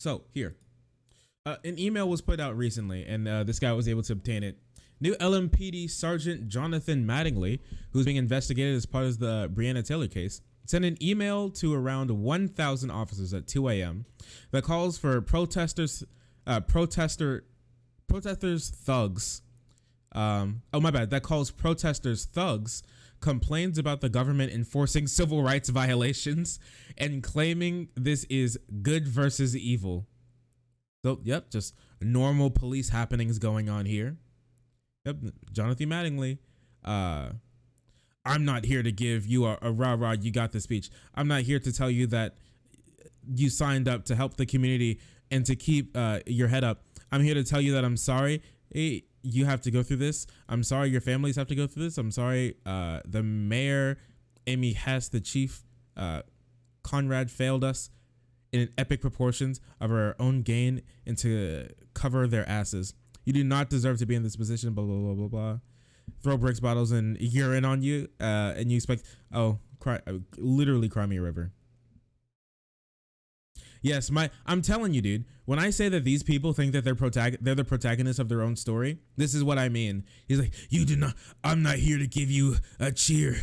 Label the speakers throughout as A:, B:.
A: So here, an email was put out recently, and this guy was able to obtain it. New LMPD Sergeant Jonathan Mattingly, who's being investigated as part of the Breonna Taylor case, sent an email to around 1,000 officers at 2 a.m. that calls for protesters thugs. That calls protesters thugs, complains about the government enforcing civil rights violations, and claiming this is good versus evil. So, yep, just normal police happenings going on here. Yep, Jonathan Mattingly. I'm not here to give you a rah-rah, you got the speech. I'm not here to tell you that you signed up to help the community and to keep your head up. I'm here to tell you that I'm sorry. Hey, you have to go through this. I'm sorry your families have to go through this. I'm sorry the mayor, Amy Hess, the chief, Conrad failed us in epic proportions of our own gain and to cover their asses. You do not deserve to be in this position, blah, blah, blah, blah, blah. Throw bricks, bottles, and urine on you, and you expect, literally cry me a river. Yes, I'm telling you, dude, when I say that these people think that they're the protagonists of their own story, this is what I mean. He's like, I'm not here to give you a cheer.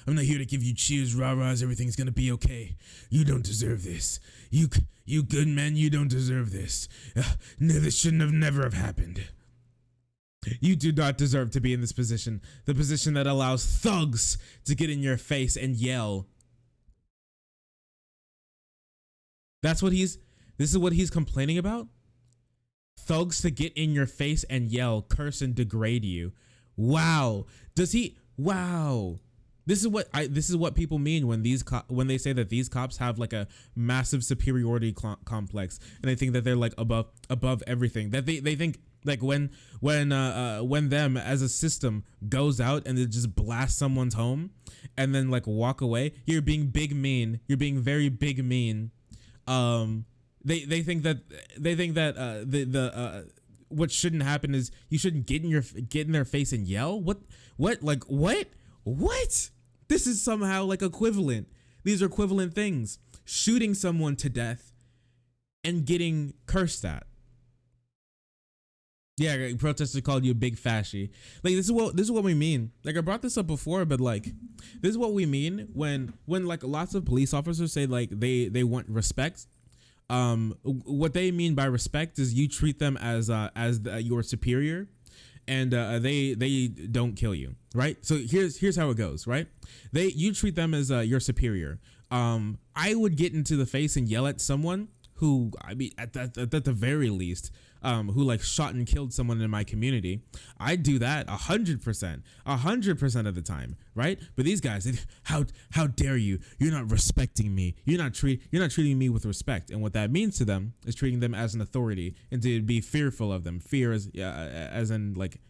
A: I'm not here to give you cheers, rah-rahs, everything's gonna be okay. You don't deserve this. You good men, you don't deserve this. No, this shouldn't have never have happened. You do not deserve to be in this position. The position that allows thugs to get in your face and yell. This is what he's complaining about? Thugs to get in your face and yell, curse and degrade you. Wow. Wow. This is what people mean when they say that these cops have like a massive superiority complex, and they think that they're like above everything. That they think like when them as a system goes out and they just blast someone's home and then like walk away, you're being big mean. You're being very big mean. They think that what shouldn't happen is you shouldn't get in their face and yell. What? This is somehow like equivalent. These are equivalent things. Shooting someone to death and getting cursed at. Yeah, protesters called you a big fascie. Like this is what we mean. Like I brought this up before, but like this is what we mean when like lots of police officers say like they want respect. What they mean by respect is you treat them as your superior, and they don't kill you, right? So here's how it goes, right? You treat them as your superior. I would get into the face and yell at someone who, I mean, at the very least, who like shot and killed someone in my community. I do that 100% of the time, right? But these guys, how dare you? You're not respecting me. You're not treating me with respect. And what that means to them is treating them as an authority and to be fearful of them. Fear as in like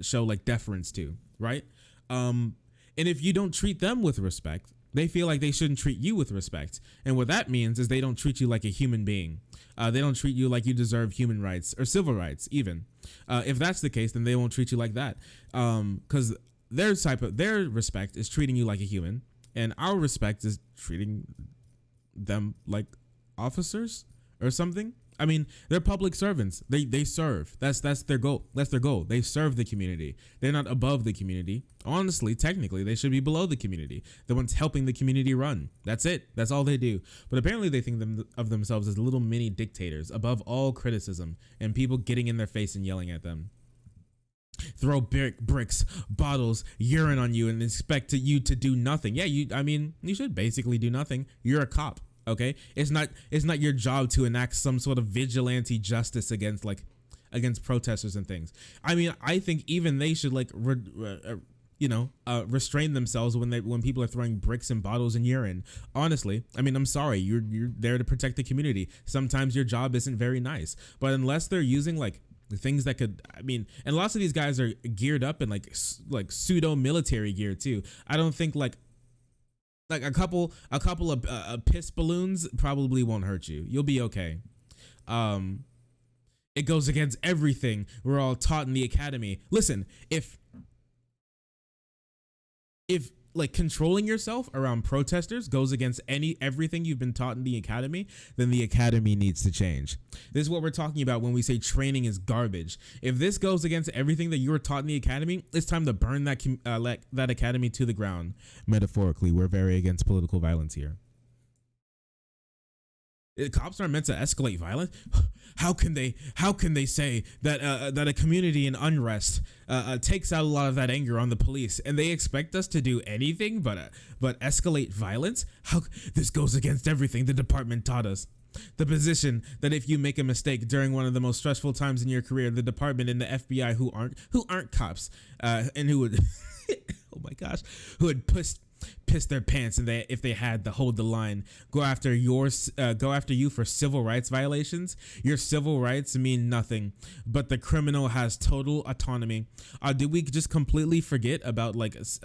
A: show like deference to, right? And if you don't treat them with respect, they feel like they shouldn't treat you with respect. And what that means is they don't treat you like a human being. They don't treat you like you deserve human rights or civil rights even. If that's the case, then they won't treat you like that. Because their respect is treating you like a human, and our respect is treating them like officers or something. I mean, they're public servants. They serve. That's their goal. That's their goal. They serve the community. They're not above the community. Honestly, technically, they should be below the community. The ones helping the community run. That's it. That's all they do. But apparently they think of themselves as little mini dictators above all criticism and people getting in their face and yelling at them. Throw bricks, bottles, urine on you and expect you to do nothing. Yeah, you should basically do nothing. You're a cop. Okay, it's not your job to enact some sort of vigilante justice against protesters and things. I mean, I think even they should like restrain themselves when people are throwing bricks and bottles and urine. Honestly, I mean, I'm sorry, you're there to protect the community. Sometimes your job isn't very nice, but unless they're using like things that could, I mean, and lots of these guys are geared up in like pseudo military gear too. I don't think like a couple of piss balloons probably won't hurt you. You'll be okay. It goes against everything we're all taught in the academy. Listen, if like controlling yourself around protesters goes against everything you've been taught in the academy, then the academy needs to change. This is what we're talking about when we say training is garbage. If this goes against everything that you were taught in the academy, it's time to burn that academy to the ground. Metaphorically, we're very against political violence here. Cops aren't meant to escalate violence. How can they say that that a community in unrest takes out a lot of that anger on the police, and they expect us to do anything but escalate violence? How this goes against everything the department taught us. The position that if you make a mistake during one of the most stressful times in your career, the department and the FBI who aren't cops and who would oh my gosh, who would piss their pants, and if they had to hold the line, go after you for civil rights violations. Your civil rights mean nothing, but the criminal has total autonomy. Did we just completely forget about what is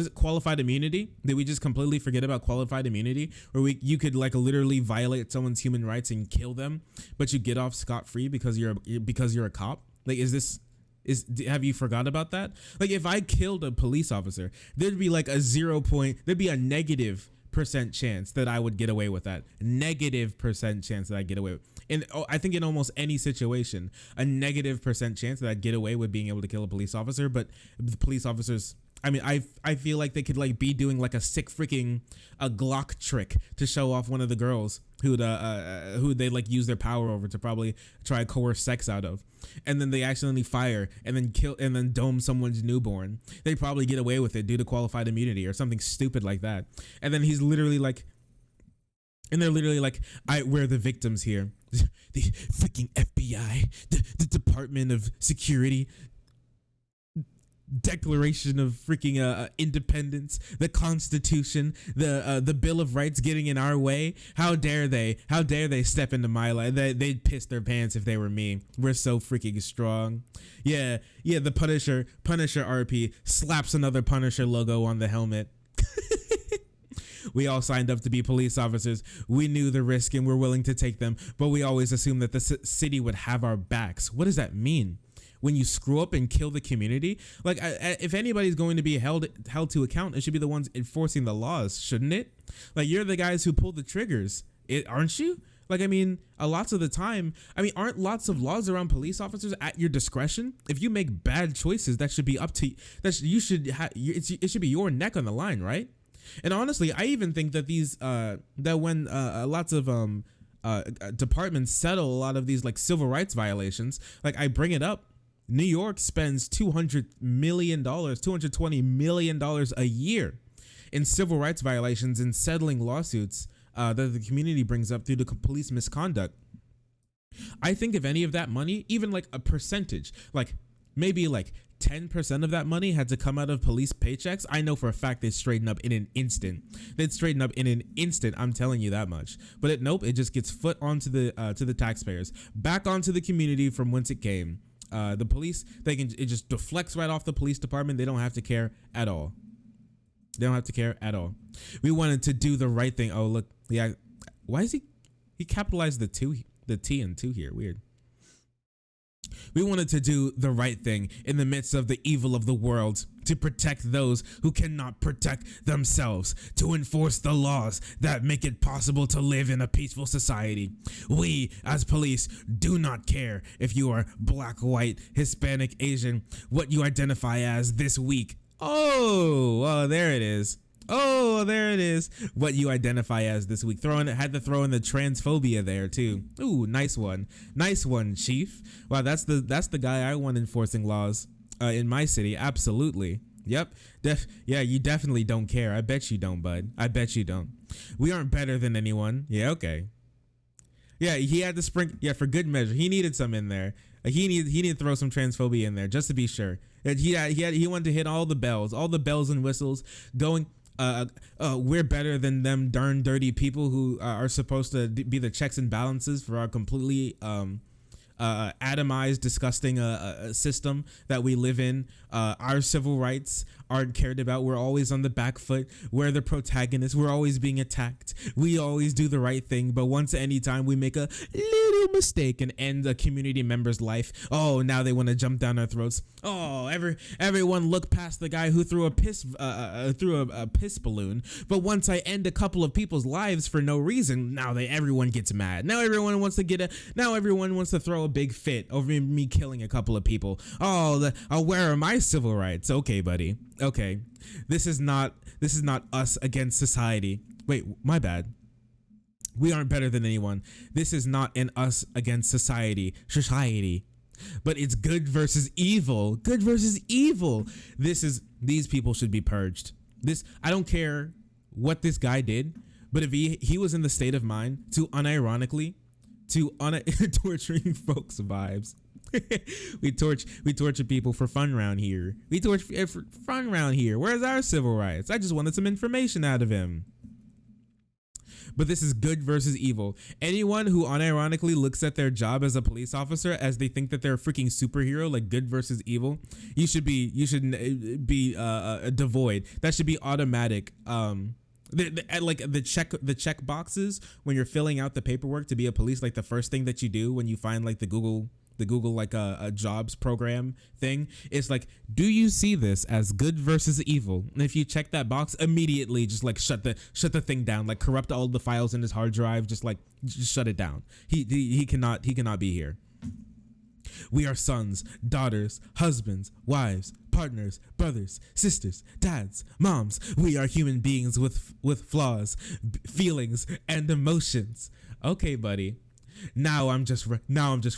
A: it, qualified immunity? Did we just completely forget about qualified immunity, where you could like literally violate someone's human rights and kill them, but you get off scot-free because you're a cop? Like, have you forgot about that? Like, if I killed a police officer, there'd be like there'd be a -% chance that I would get away with that. -% chance that I'd get away with. And I think in almost any situation, a -% chance that I'd get away with being able to kill a police officer. But the police officers, I mean, I feel like they could like be doing like a sick freaking Glock trick to show off one of the girls who they like use their power over to probably try to coerce sex out of, and then they accidentally fire and then kill and then dome someone's newborn. They probably get away with it due to qualified immunity or something stupid like that. And then he's literally like, and they're literally like, we're the victims here. The freaking FBI, the Department of Security, Declaration of freaking Independence, the Constitution, the Bill of Rights getting in our way. How dare they step into my life? They'd piss their pants if they were me. We're so freaking strong. Yeah, the Punisher RP slaps another Punisher logo on the helmet. We all signed up to be police officers. We knew the risk and we're willing to take them, but we always assumed that the city would have our backs. What does that mean? When you screw up and kill the community, like if anybody's going to be held to account, it should be the ones enforcing the laws, shouldn't it? Like, you're the guys who pull the triggers, aren't you? Like, I mean, lots of the time, aren't lots of laws around police officers at your discretion? If you make bad choices, that should be up to it should be your neck on the line, right? And honestly, I even think that when lots of departments settle a lot of these like civil rights violations, like I bring it up, New York spends $220 million a year in civil rights violations and settling lawsuits that the community brings up through the police misconduct. I think if any of that money, even like a percentage, like maybe like 10% of that money had to come out of police paychecks, I know for a fact they'd straighten up in an instant. I'm telling you that much. But nope, it just gets foot onto the taxpayers, back onto the community from whence it came. The police, it just deflects right off the police department. They don't have to care at all. We wanted to do the right thing. Oh, look. Yeah. Why is he capitalized the T and two here? Weird. We wanted to do the right thing in the midst of the evil of the world, to protect those who cannot protect themselves, to enforce the laws that make it possible to live in a peaceful society. We, as police, do not care if you are black, white, Hispanic, Asian, what you identify as this week. Oh, there it is. What you identify as this week. Had to throw in the transphobia there too. Ooh, nice one, Chief. Wow, that's the guy I want enforcing laws in my city. Absolutely. Yep. You definitely don't care. I bet you don't, bud. I bet you don't. We aren't better than anyone. Yeah, okay. Yeah, he had to sprinkle. Yeah, for good measure, he needed some in there. He needed to throw some transphobia in there just to be sure. He wanted to hit all the bells and whistles going. We're better than them darn dirty people who are supposed to be the checks and balances for our completely atomized, disgusting system that we live in. Our civil rights aren't cared about. We're always on the back foot. We're the protagonists. We're always being attacked. We always do the right thing, but once at any time we make a little little mistake and end a community member's life. Oh, now they want to jump down our throats. Oh, everyone look past the guy who threw a piss balloon. But once I end a couple of people's lives for no reason, now everyone gets mad. Now everyone wants to throw a big fit over me killing a couple of people. Oh, where are my civil rights? Okay, buddy. Okay, this is not us against society. Wait, my bad. We aren't better than anyone. This is not an us against society, but it's good versus evil. Good versus evil. These people should be purged. I don't care what this guy did, but if he was in the state of mind to unironically torturing folks' vibes. we torture people for fun around here. We torture for fun around here. Where's our civil rights? I just wanted some information out of him. But this is good versus evil. Anyone who unironically looks at their job as a police officer as they think that they're a freaking superhero, like good versus evil, you should be devoid. That should be automatic. The check boxes when you're filling out the paperwork to be a police, like the first thing that you do when you find like the Google like a jobs program thing, it's like, do you see this as good versus evil? And if you check that box, immediately just like shut the thing down, like corrupt all the files in his hard drive, just shut it down. He cannot be here. We are sons, daughters, husbands, wives, partners, brothers, sisters, dads, moms. We are human beings with flaws, feelings, and emotions. Okay, buddy. Now I'm just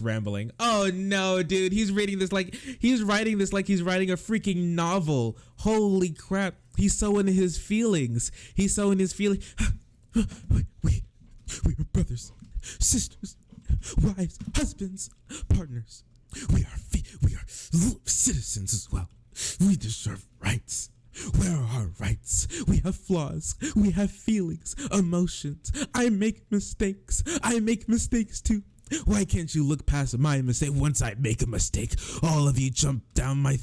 A: rambling. Oh no, dude, he's writing this like he's writing a freaking novel. Holy crap. He's so in his feelings. We are brothers, sisters, wives, husbands, partners. We are citizens as well. We deserve rights. Where are our rights? We have flaws. We have feelings, emotions. I make mistakes. I make mistakes too. Why can't you look past my mistake? Once I make a mistake, all of you jump down my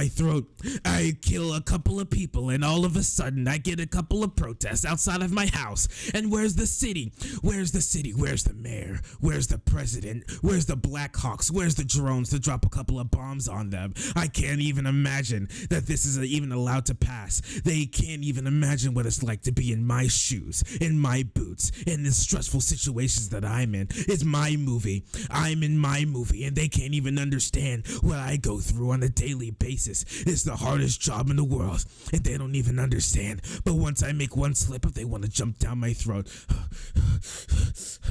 A: throat. I kill a couple of people, and all of a sudden I get a couple of protests outside of my house. And where's the city? Where's the city? Where's the mayor? Where's the president? Where's the Blackhawks? Where's the drones to drop a couple of bombs on them? I can't even imagine that this is even allowed to pass. They can't even imagine what it's like to be in my shoes, in my boots, in the stressful situations that I'm in. It's my movie. I'm in my movie, and they can't even understand what I go through on a daily basis. It's the hardest job in the world, and they don't even understand. But once I make one slip up, they want to jump down my throat.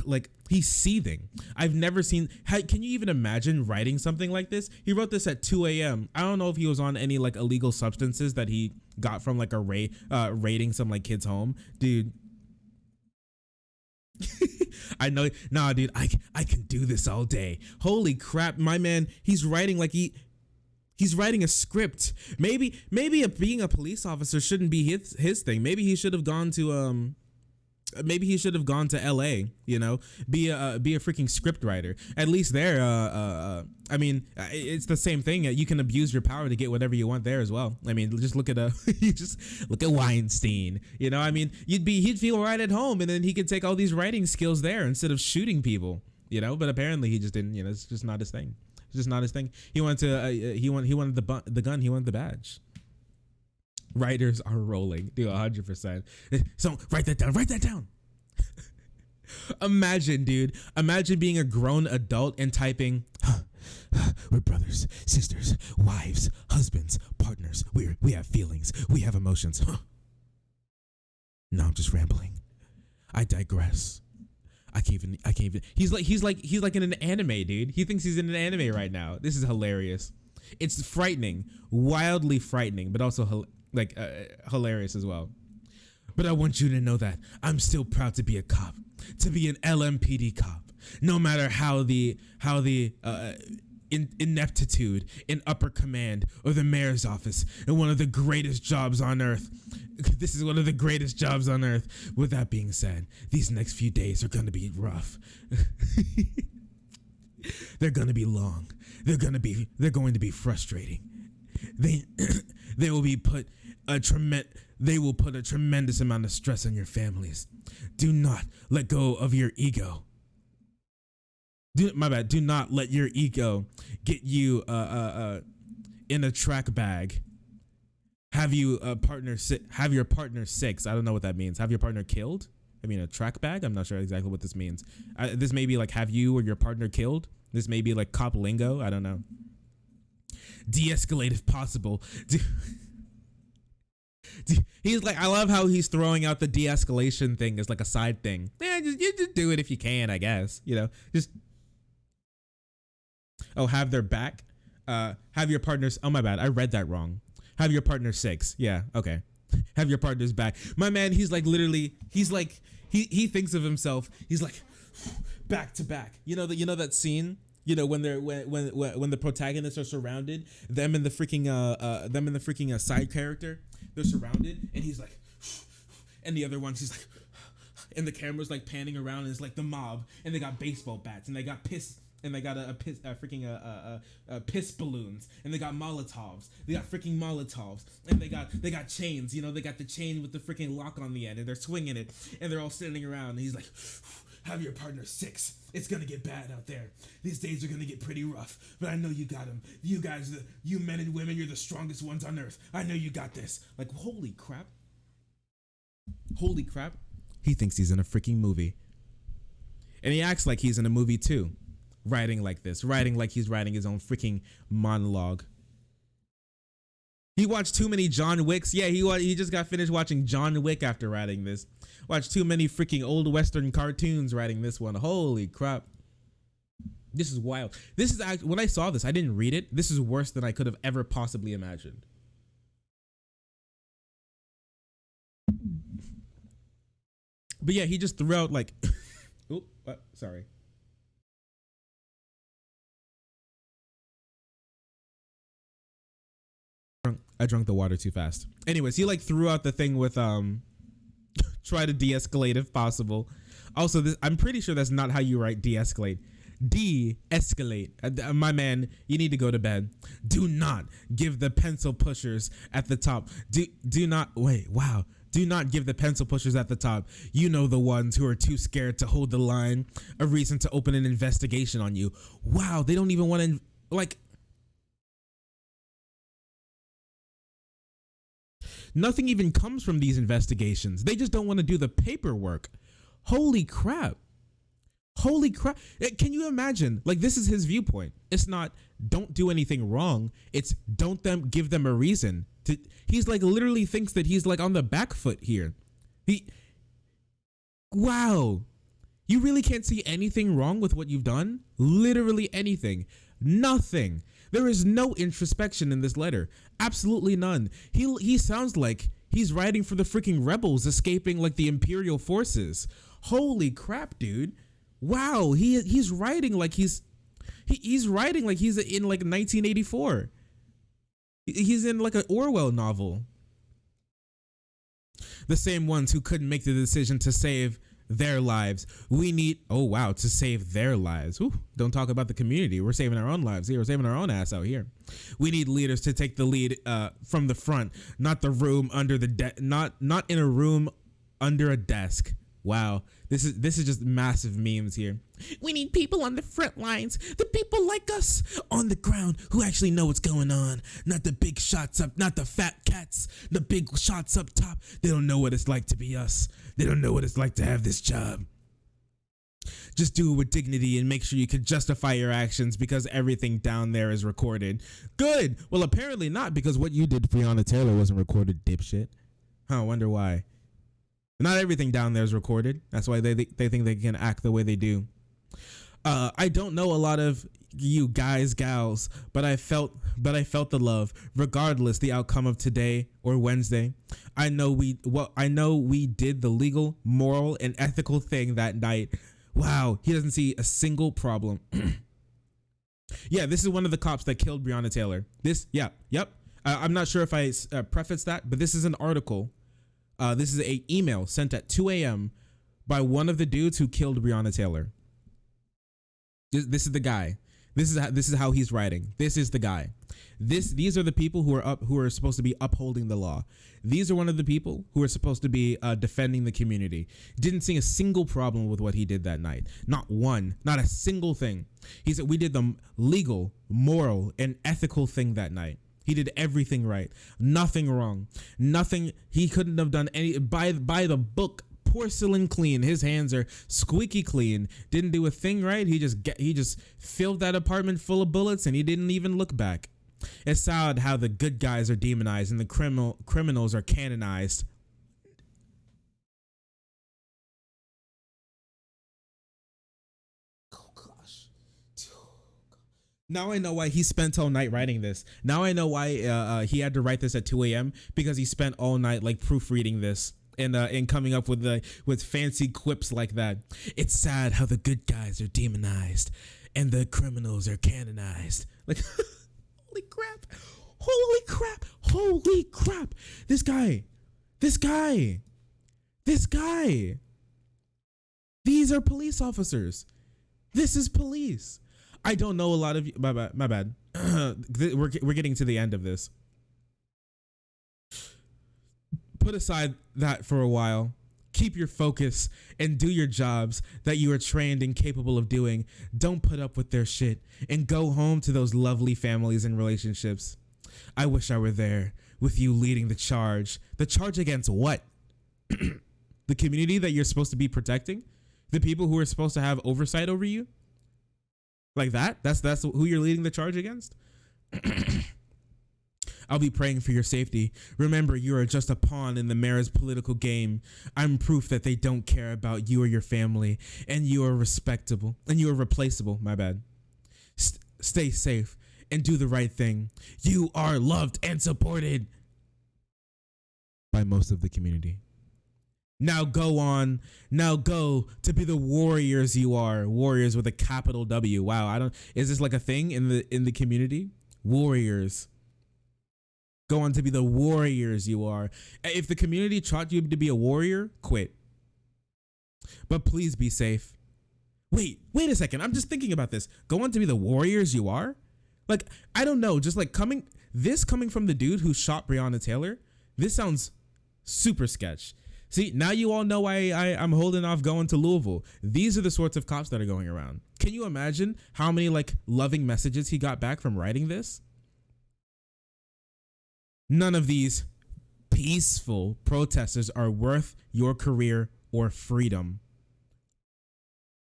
A: Like, he's seething. I've never seen. Can you even imagine writing something like this? He wrote this at 2 a.m. I don't know if he was on any like illegal substances that he got from like a raiding some like kid's home, dude. I know. Nah, dude, I can do this all day. Holy crap, my man, he's writing like he's writing a script. Maybe being a police officer shouldn't be his thing. Maybe he should have gone to LA, you know, be a freaking script writer. At least there, I mean, it's the same thing. You can abuse your power to get whatever you want there as well. I mean, just look at Weinstein. You know, I mean, he'd feel right at home, and then he could take all these writing skills there instead of shooting people. You know, but apparently he just didn't. You know, it's just not his thing. It's just not his thing. He wanted the gun. He wanted the badge. Writers are rolling, dude, 100%. So write that down. Imagine, dude. Imagine being a grown adult and typing, we're brothers, sisters, wives, husbands, partners. We have feelings. We have emotions. No, I'm just rambling. I digress. I can't even. He's like in an anime, dude. He thinks he's in an anime right now. This is hilarious. It's frightening, wildly frightening, but also hilarious as well. But I want you to know that I'm still proud to be a cop, to be an LMPD cop, no matter how the ineptitude in upper command or the mayor's office, and one of the greatest jobs on earth. This is one of the greatest jobs on earth. With that being said, these next few days are going to be rough. They're going to be long. They're going to be frustrating. They will put a tremendous amount of stress on your families. Do not let go of your ego. My bad. Do not let your ego get you in a track bag. Have you have your partner six. I don't know what that means. Have your partner killed? I mean, a track bag? I'm not sure exactly what this means. This may be like, have you or your partner killed? This may be like cop lingo. I don't know. De-escalate if possible. He's like, I love how he's throwing out the de-escalation thing as like a side thing. Yeah, just do it if you can, I guess. You know, just. Oh, have their back. Have your partners. Oh, my bad. I read that wrong. Have your partner six. Yeah. Okay. Have your partner's back. My man, he's like literally. He's like he thinks of himself. He's like back to back. You know that scene. You know when the protagonists are surrounded, them and the freaking side character, they're surrounded, and he's like, and the other ones he's like, and the camera's like panning around, and it's like the mob, and they got baseball bats, and they got piss. And they got a piss balloons, and they got Molotovs. They got freaking Molotovs, and they got chains. You know, they got the chain with the freaking lock on the end, and they're swinging it, and they're all standing around. And he's like, "Have your partner six. It's gonna get bad out there. These days are gonna get pretty rough, but I know you got them. You guys, you men and women, you're the strongest ones on earth. I know you got this." Like, holy crap! Holy crap! He thinks he's in a freaking movie, and he acts like he's in a movie too. Writing like this, writing like he's writing his own freaking monologue. He watched too many John Wicks. Yeah, he just got finished watching John Wick after writing this. Watched too many freaking old Western cartoons writing this one. Holy crap. This is wild. This is actually, when I saw this, I didn't read it. This is worse than I could have ever possibly imagined. But yeah, he just threw out like, sorry. I drank the water too fast. Anyways, he like threw out the thing with try to de-escalate if possible. Also, I'm pretty sure that's not how you write de-escalate. De-escalate. My man, you need to go to bed. Do not give the pencil pushers at the top. Do not wait. Wow. Do not give the pencil pushers at the top. You know, the ones who are too scared to hold the line, a reason to open an investigation on you. Wow, they don't even want to like. Nothing even comes from these investigations. They just don't want to do the paperwork. Holy crap. Holy crap. Can you imagine? Like, this is his viewpoint. It's not don't do anything wrong. It's give them a reason. He's like literally thinks that he's like on the back foot here. Wow. You really can't see anything wrong with what you've done? Literally anything. Nothing. There is no introspection in this letter. Absolutely none. He sounds like he's writing for the freaking rebels escaping like the Imperial forces. Holy crap, dude. Wow, he's writing like he's writing like he's in like 1984. He's in like an Orwell novel. The same ones who couldn't make the decision to save their lives. We need, to save their lives. Ooh, don't talk about the community. We're saving our own lives here. We're saving our own ass out here. We need leaders to take the lead from the front, not the room under the not in a room under a desk. Wow, this is just massive memes here. We need people on the front lines, the people like us on the ground who actually know what's going on, not the big shots up, not the fat cats, the big shots up top. They don't know what it's like to be us. They don't know what it's like to have this job. Just do it with dignity and make sure you can justify your actions because everything down there is recorded. Good. Well, apparently not, because what you did to Breonna Taylor wasn't recorded, dipshit. I wonder why. Not everything down there is recorded. That's why they think they can act the way they do. I don't know a lot of you guys, gals, but I felt the love, regardless the outcome of today or Wednesday. I know we did the legal, moral, and ethical thing that night. Wow, he doesn't see a single problem. Yeah, this is one of the cops that killed Breonna Taylor. I'm not sure if I prefaced that, but this is an article. This is a email sent at 2 a.m. by one of the dudes who killed Breonna Taylor. This is the guy. This is how he's writing. This is the guy. These are the people who are supposed to be upholding the law. These are one of the people who are supposed to be defending the community. Didn't see a single problem with what he did that night. Not one. Not a single thing. He said we did the legal, moral, and ethical thing that night. He did everything right. Nothing wrong. Nothing. He couldn't have done any by the book. Porcelain clean. His hands are squeaky clean. Didn't do a thing right. He just filled that apartment full of bullets and he didn't even look back. It's sad how the good guys are demonized and the criminals are canonized. Oh gosh. Now I know why he spent all night writing this. Now I know why he had to write this at 2 a.m. because he spent all night like proofreading this. And coming up with fancy quips like that. It's sad how the good guys are demonized and the criminals are canonized. Like, holy crap, holy crap, holy crap. This guy. These are police officers. This is police. I don't know a lot of you. My bad. We're getting to the end of this. Put aside that for a while. Keep your focus and do your jobs that you are trained and capable of doing. Don't put up with their shit and go home to those lovely families and relationships. I wish I were there with you leading the charge. The charge against what? The community that you're supposed to be protecting? The people who are supposed to have oversight over you? Like that? That's who you're leading the charge against? I'll be praying for your safety. Remember, you are just a pawn in the mayor's political game. I'm proof that they don't care about you or your family, and you are respectable, and you are replaceable. My bad. Stay safe and do the right thing. You are loved and supported by most of the community. Now go on. Now go to be the warriors you are. Warriors with a capital W. Wow, is this like a thing in the community? Warriors. Go on to be the warriors you are. If the community taught you to be a warrior, quit. But please be safe. Wait a second. I'm just thinking about this. Go on to be the warriors you are? Like, I don't know. Just like coming from the dude who shot Breonna Taylor, this sounds super sketch. See, now you all know why I'm holding off going to Louisville. These are the sorts of cops that are going around. Can you imagine how many like loving messages he got back from writing this? None of these peaceful protesters are worth your career or freedom.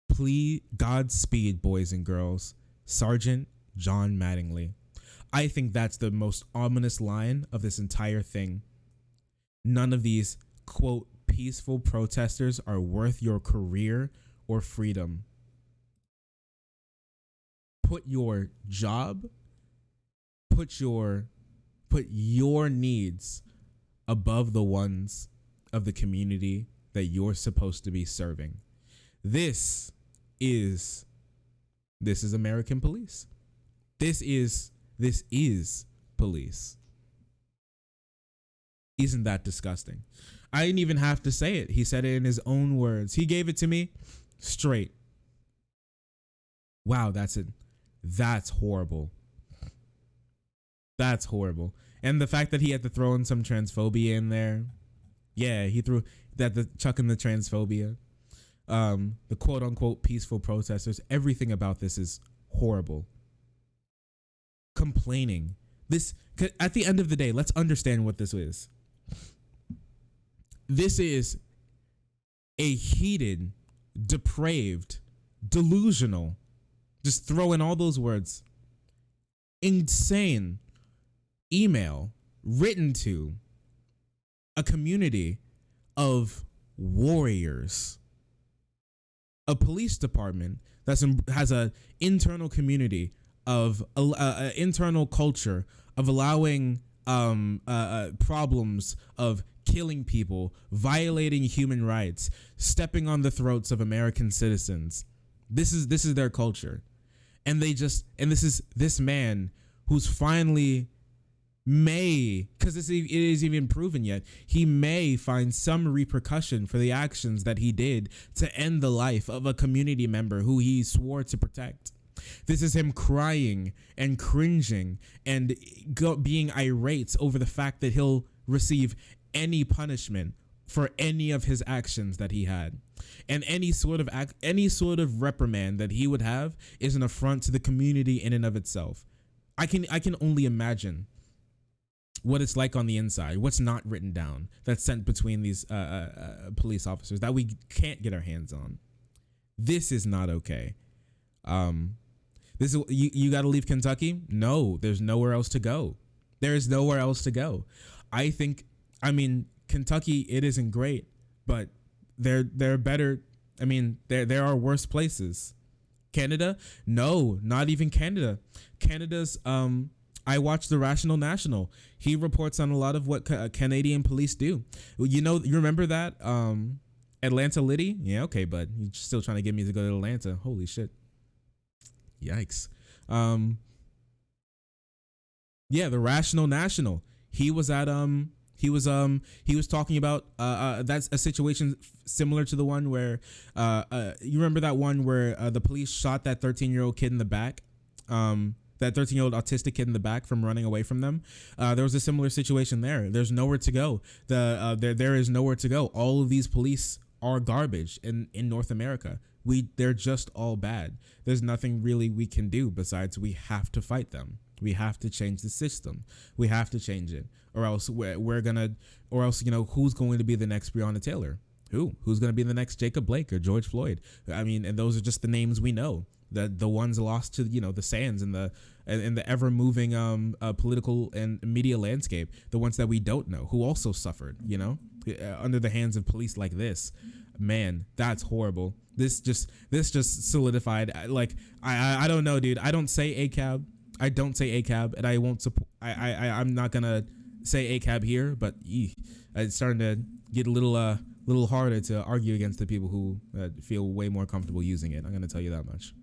A: Please, Godspeed, boys and girls. Sergeant John Mattingly. I think that's the most ominous line of this entire thing. None of these, quote, peaceful protesters are worth your career or freedom. Put your job, put your needs above the ones of the community that you're supposed to be serving. This is American police. This is police. Isn't that disgusting? I didn't even have to say it. He said it in his own words. He gave it to me straight. Wow, that's it. That's horrible. That's horrible. And the fact that he had to throw in some transphobia in there. Yeah, he threw chuck in the transphobia. The quote unquote peaceful protesters. Everything about this is horrible. Complaining. This, at the end of the day, let's understand what this is. This is a heated, depraved, delusional, just throw in all those words, insane email written to a community of warriors, a police department that has an internal community of internal culture of allowing problems of killing people, violating human rights, stepping on the throats of American citizens. This is their culture, and this is this man who's finally because it isn't even proven yet, he may find some repercussion for the actions that he did to end the life of a community member who he swore to protect. This is him crying and cringing and being irate over the fact that he'll receive any punishment for any of his actions that he had. And any sort of reprimand that he would have is an affront to the community in and of itself. I can only imagine what it's like on the inside, what's not written down, that's sent between these police officers that we can't get our hands on. This is not okay. This is you got to leave Kentucky? No, there's nowhere else to go. There's nowhere else to go. I mean, Kentucky, it isn't great, but they're better. I mean, there are worse places. Canada? No, not even Canada. Canada's I watch the Rational National. He reports on a lot of what Canadian police do. You remember that Atlanta Liddy? Yeah, okay, bud. You're still trying to get me to go to Atlanta. Holy shit. Yikes. Yeah, the Rational National. He was at he was talking about that's a situation similar to the one where you remember that one where the police shot that 13-year-old kid in the back, that 13-year-old autistic kid in the back from running away from them. There was a similar situation there. There's nowhere to go. There is nowhere to go. All of these police are garbage in North America. They're just all bad. There's nothing really we can do besides we have to fight them. We have to change the system. We have to change it, or else we're gonna, or else who's going to be the next Breonna Taylor? Who's going to be the next Jacob Blake or George Floyd? I mean, and those are just the names we know. The ones lost to the sands and the ever moving political and media landscape. The ones that we don't know who also suffered under the hands of police like this. Man, that's horrible. This just solidified. Like I don't know, dude. I don't say ACAB. I don't say ACAB, and I won't support. I'm not gonna say ACAB here, but it's starting to get a little harder to argue against the people who feel way more comfortable using it. I'm gonna tell you that much.